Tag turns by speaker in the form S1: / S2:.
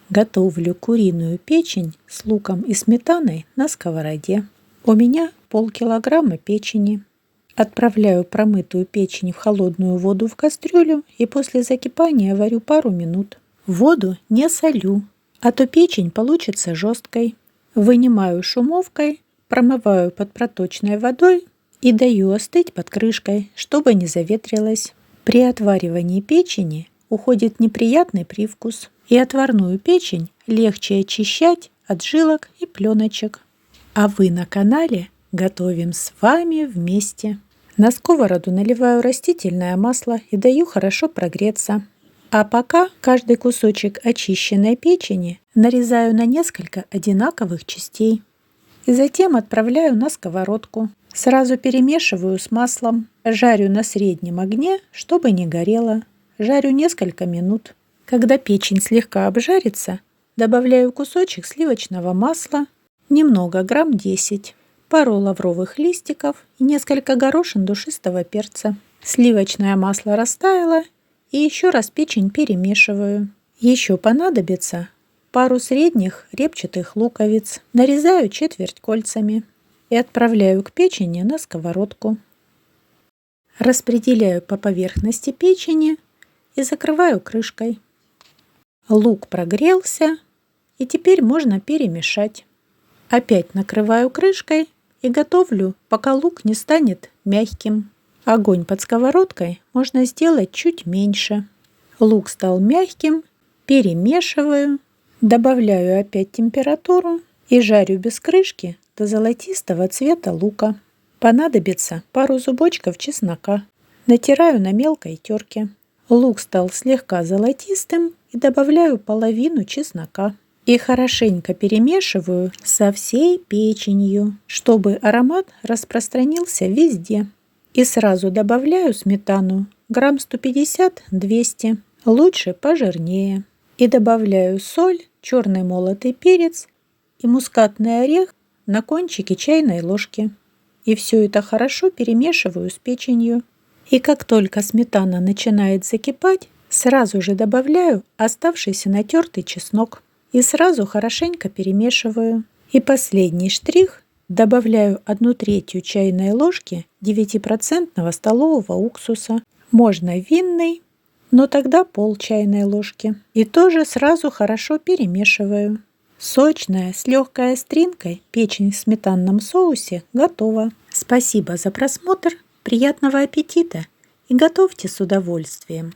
S1: Готовлю куриную печень с луком и сметаной на сковороде. У меня полкилограмма печени. Отправляю промытую печень в холодную воду в кастрюлю и после закипания варю пару минут. Воду не солю, а то печень получится жесткой. Вынимаю шумовкой, промываю под проточной водой и даю остыть под крышкой, чтобы не заветрилось. При отваривании печени уходит неприятный привкус, и отварную печень легче очищать от жилок и пленочек. А вы на канале готовим с вами вместе. На сковороду наливаю растительное масло и даю хорошо прогреться. А пока каждый кусочек очищенной печени нарезаю на несколько одинаковых частей. И затем отправляю на сковородку. Сразу перемешиваю с маслом. Жарю на среднем огне, чтобы не горело. Жарю несколько минут. Когда печень слегка обжарится, добавляю кусочек сливочного масла, немного, грамм 10, пару лавровых листиков и несколько горошин душистого перца. Сливочное масло растаяло, и еще раз печень перемешиваю. Еще понадобится пару средних репчатых луковиц. Нарезаю четверть кольцами и отправляю к печени на сковородку. Распределяю по поверхности печени и закрываю крышкой. Лук прогрелся, и теперь можно перемешать. Опять накрываю крышкой и готовлю, пока лук не станет мягким. Огонь под сковородкой можно сделать чуть меньше. Лук стал мягким, перемешиваю, добавляю опять температуру и жарю без крышки до золотистого цвета лука. Понадобится пару зубочков чеснока. Натираю на мелкой терке. Лук стал слегка золотистым и добавляю половину чеснока. И хорошенько перемешиваю со всей печенью, чтобы аромат распространился везде. И сразу добавляю сметану, грамм 150-200, лучше пожирнее. И добавляю соль, черный молотый перец и мускатный орех на кончике чайной ложки. И все это хорошо перемешиваю с печенью. И как только сметана начинает закипать, сразу же добавляю оставшийся натертый чеснок. И сразу хорошенько перемешиваю. И последний штрих. Добавляю 1/3 чайной ложки 9% столового уксуса. Можно винный, но тогда пол чайной ложки. И тоже сразу хорошо перемешиваю. Сочная, с легкой остринкой печень в сметанном соусе готова. Спасибо за просмотр, приятного аппетита и готовьте с удовольствием.